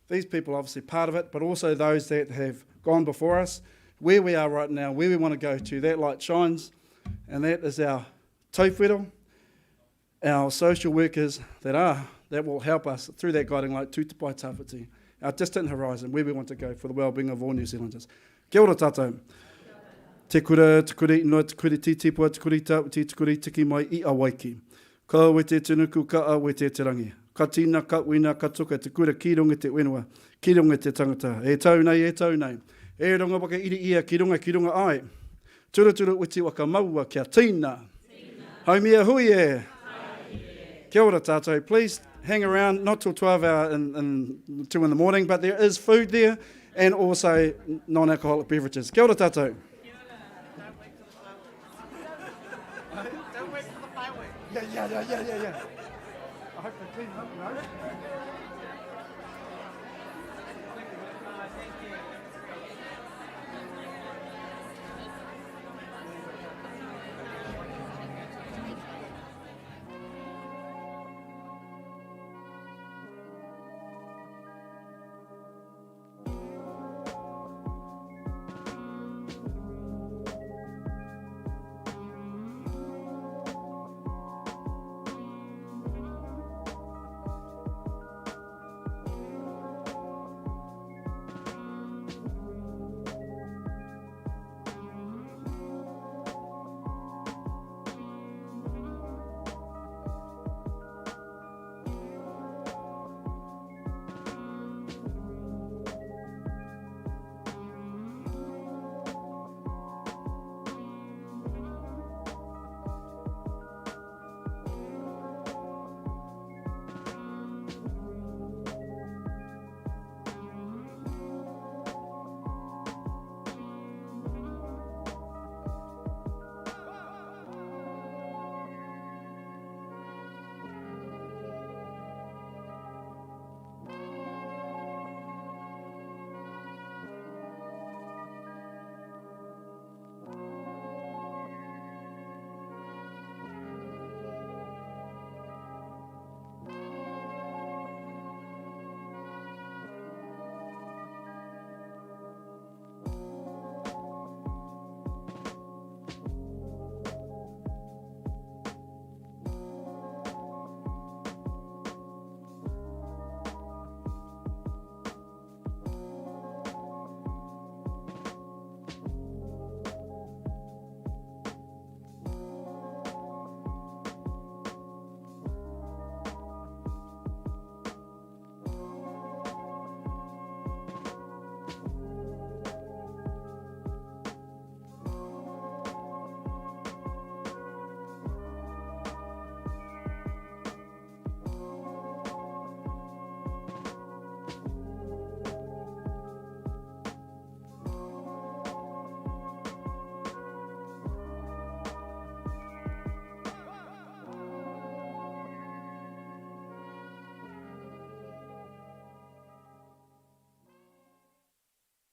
These people are obviously part of it, but also those that have gone before us. Where we are right now, where we want to go to, that light shines, and that is our Tauwhiro, our social workers that will help us through that guiding light to Te Pai Tawhiti, our distant horizon, where we want to go for the well-being of all New Zealanders. Kia ora tātou. Te kura inoa, te kura titipua, te kura tawhiti, te kura tiki mai I awaiki. Ka we te tunuku, ka a we te rangi. Ka tina, ka wina, ka tuka, te kura ki runga te wenua, ki runga te tangata. E tau nei, e tau nei. E runga waka iri ia, ki runga ai. Turu uti waka maua, kia tina. Haumia hui e. Kia ora tātou. Please hang around, not till 12 hours and 2 in the morning, but there is food there and also non-alcoholic beverages. Kia ora tātou. Don't wait for the fireworks. Yeah. I hope they clean up, no?